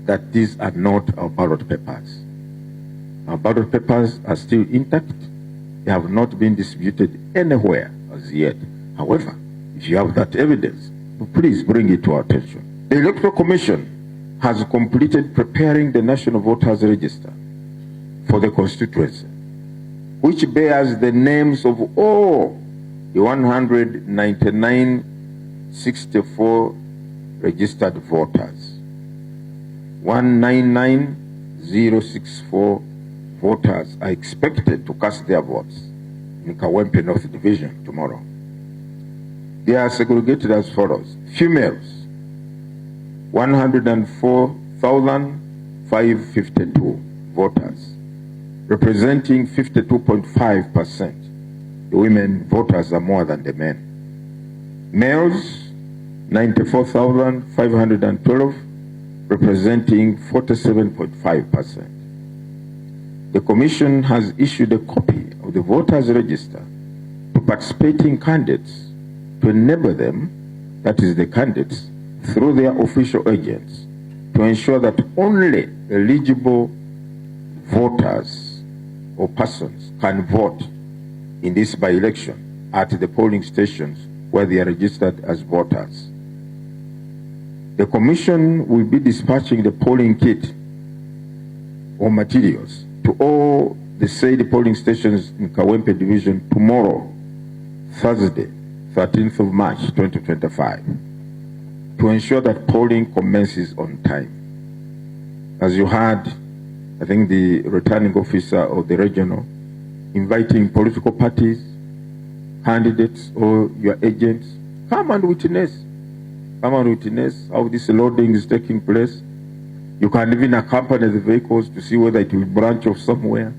that these are not our ballot papers. Our ballot papers are still intact. They have not been distributed anywhere as yet. However, if you have that evidence, please bring it to our attention. The Electoral Commission has completed preparing the National Voters Register for the constituency, which bears the names of all the 199,64 registered voters. 199,064 voters are expected to cast their votes in Kawempe North Division tomorrow. They are segregated as follows. Females, 104,552 voters, representing 52.5%. The women voters are more than the men. Males, 94,512, representing 47.5%. The Commission has issued a copy of the voters' register to participating candidates to enable them, that is the candidates, through their official agents, to ensure that only eligible voters or persons can vote in this by-election at the polling stations where they are registered as voters. The Commission will be dispatching the polling kit or materials to all the said polling stations in Kawempe Division tomorrow, Thursday, 13th of March, 2025, to ensure that polling commences on time. As you heard, I think the returning officer of the regional inviting political parties, candidates, or your agents, come and witness how this loading is taking place. You can even accompany the vehicles to see whether it will branch off somewhere.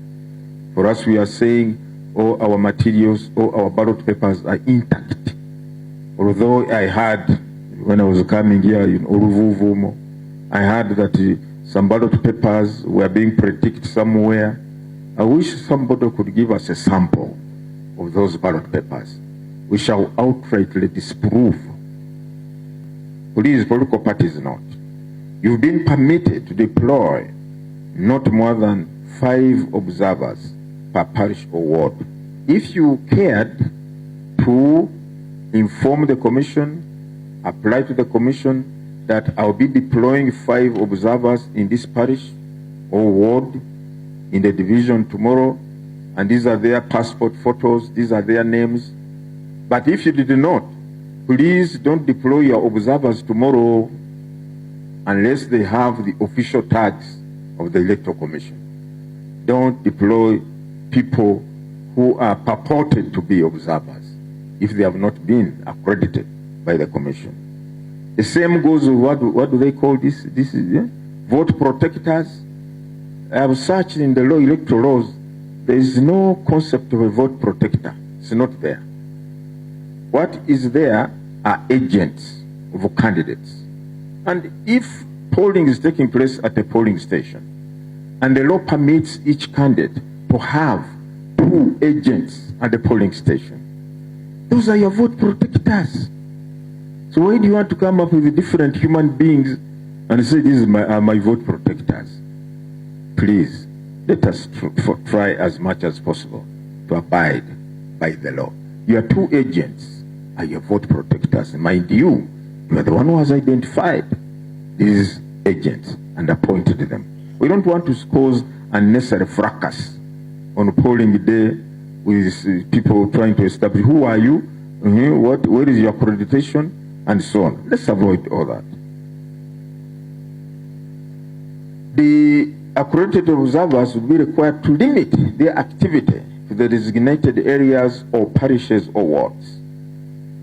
For us, we are saying all our materials, all our ballot papers are intact. Although I heard, when I was coming here in Uruvuvumo, I heard that some ballot papers were being predicted somewhere. I wish somebody could give us a sample of those ballot papers. We shall outrightly disprove. Please, political parties not. You've been permitted to deploy not more than 5 observers per parish or ward. If you cared to inform the Commission, apply to the Commission that I'll be deploying 5 observers in this parish or ward in the division tomorrow, and these are their passport photos, these are their names. But if you did not, please don't deploy your observers tomorrow unless they have the official tags of the Electoral Commission. Don't deploy people who are purported to be observers if they have not been accredited by the Commission. The same goes with what do they call this? This is vote protectors. I have searched in the electoral laws. There is no concept of a vote protector. It's not there. What is there are agents of candidates. And if polling is taking place at a polling station, and the law permits each candidate to have 2 agents at the polling station, those are your vote protectors. So why do you want to come up with different human beings and say these are my vote protectors? Please, let us try as much as possible to abide by the law. Your 2 agents are your vote protectors. Mind you, you are the one who has identified these agents and appointed them. We don't want to cause unnecessary fracas on polling day with people trying to establish who are you, where is your accreditation, and so on. Let's avoid all that. The accredited observers will be required to limit their activity to the designated areas or parishes or wards,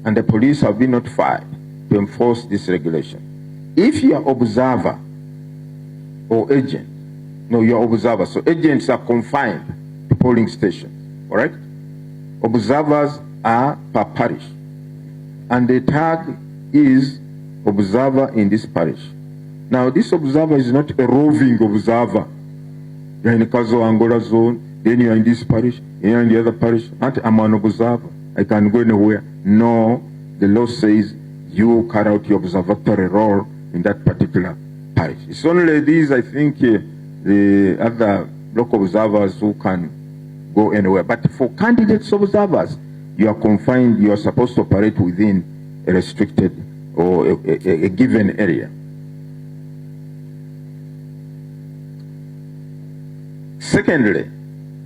and the police have been notified to enforce this regulation. If your observer or agent, your observer, so agents are confined to polling stations, correct? Observers are per parish, and the tag is observer in this parish. Now, this observer is not a roving observer. You're in the Kazo Angola zone, then you're in this parish, you're in the other parish. I'm an observer. I can go anywhere. No, the law says you carry out your observatory role in that particular parish. parish. It's only these, I think, the other local observers who can go anywhere. But for candidates observers, you are confined, you are supposed to operate within a restricted or a given area. Secondly,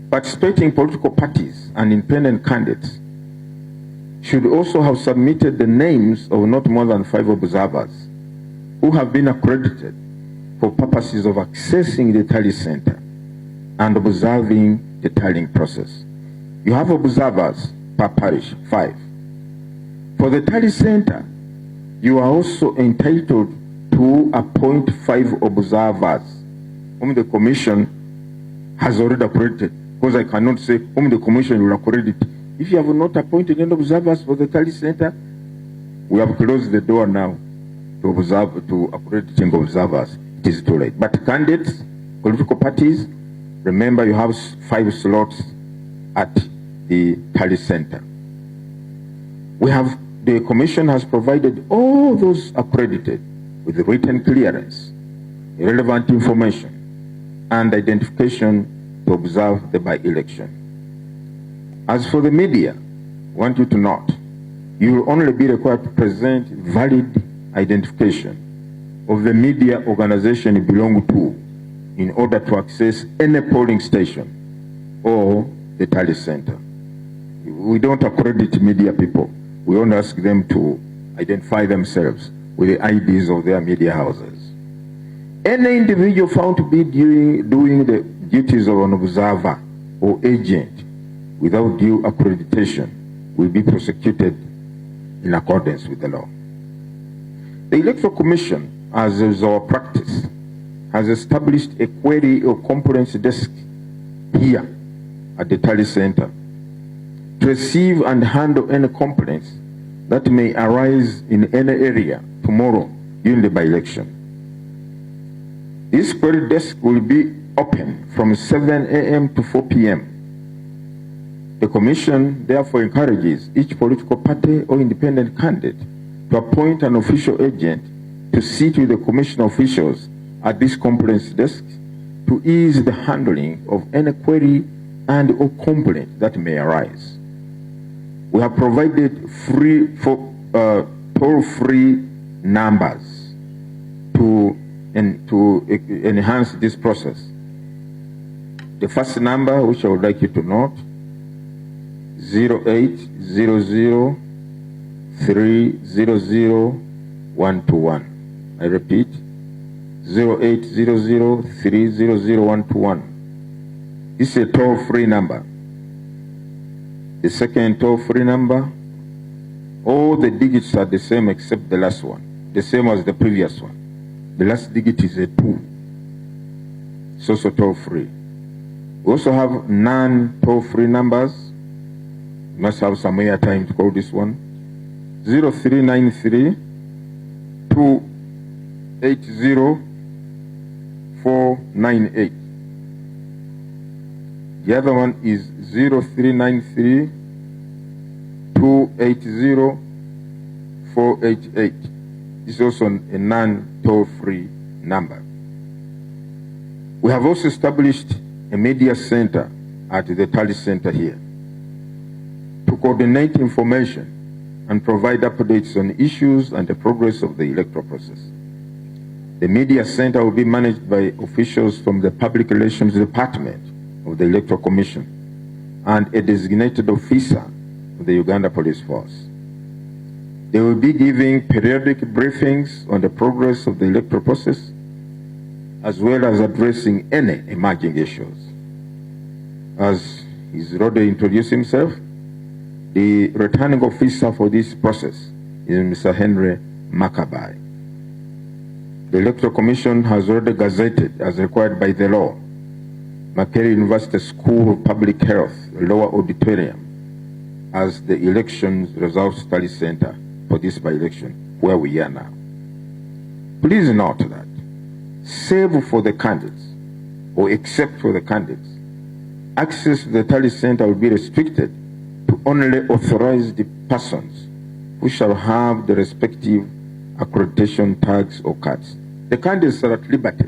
participating political parties and independent candidates should also have submitted the names of not more than 5 observers who have been accredited for purposes of accessing the tally center and observing the tallying process. You have observers per parish, 5. For the tally center, you are also entitled to appoint 5 observers whom the commission has already accredited, because I cannot say whom the commission will accredit. If you have not appointed any observers for the tally center, we have closed the door now to accrediting observers. It is too late. But candidates, political parties, remember you have 5 slots at the tally center. The commission has provided all those accredited with written clearance, relevant information, and identification to observe the by-election. As for the media, I want you to note, you will only be required to present valid identification of the media organization you belong to in order to access any polling station or the tally center. We don't accredit media people. We only ask them to identify themselves with the IDs of their media houses. Any individual found to be doing the duties of an observer or agent without due accreditation will be prosecuted in accordance with the law. The Electoral Commission, as is our practice, has established a query or complaints desk here at the tally center to receive and handle any complaints that may arise in any area tomorrow during the by-election. This query desk will be open from 7 a.m. to 4 p.m. The Commission therefore encourages each political party or independent candidate to appoint an official agent to sit with the Commission officials at this complaints desk to ease the handling of any query and or complaint that may arise. We have provided toll-free numbers to enhance this process. The first number, which I would like you to note, 0800-300-121. I repeat, 0800-300-121. This is a toll-free number. The second toll-free number, all the digits are the same except the last one, the same as the previous one. The last digit is a 2. It's also toll-free. We also have non-toll-free numbers. You must have some air time to call this one. 0393 280 498. The other one is 0393 280 488. This is also a non-toll-free number. We have also established a media center at the tally center here to coordinate information and provide updates on issues and the progress of the electoral process. The media center will be managed by officials from the Public Relations Department of the Electoral Commission and a designated officer of the Uganda Police Force. They will be giving periodic briefings on the progress of the electoral process, as well as addressing any emerging issues. As he's already introduced himself, the returning officer for this process is Mr. Henry Makabai. The Electoral Commission has already gazetted, as required by the law, Makerere University School of Public Health, Lower Auditorium, as the elections results study center for this by-election, where we are now. Please note that, save for the candidates, or except for the candidates, access to the tally center will be restricted to only authorized persons who shall have the respective accreditation tags or cards. The candidates are at liberty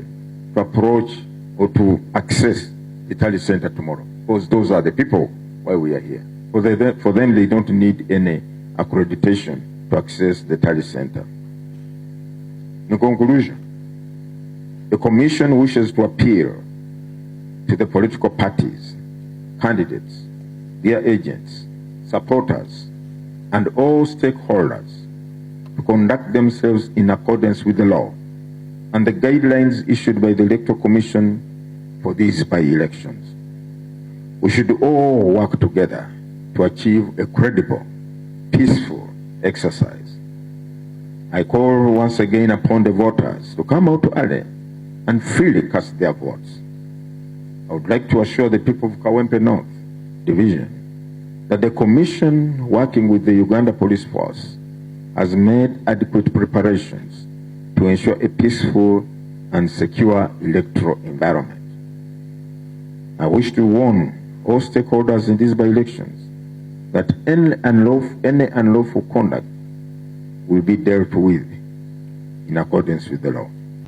to approach or to access the tally center tomorrow, because those are the people why we are here. For them, they don't need any accreditation to access the tally center. In conclusion, the Commission wishes to appeal to the political parties, candidates, their agents, supporters, and all stakeholders to conduct themselves in accordance with the law and the guidelines issued by the Electoral Commission for these by-elections. We should all work together to achieve a credible, peaceful exercise. I call once again upon the voters to come out early and freely cast their votes. I would like to assure the people of Kawempe North Division that the Commission, working with the Uganda Police Force, has made adequate preparations to ensure a peaceful and secure electoral environment. I wish to warn all stakeholders in these by-elections that any unlawful conduct will be dealt with in accordance with the law.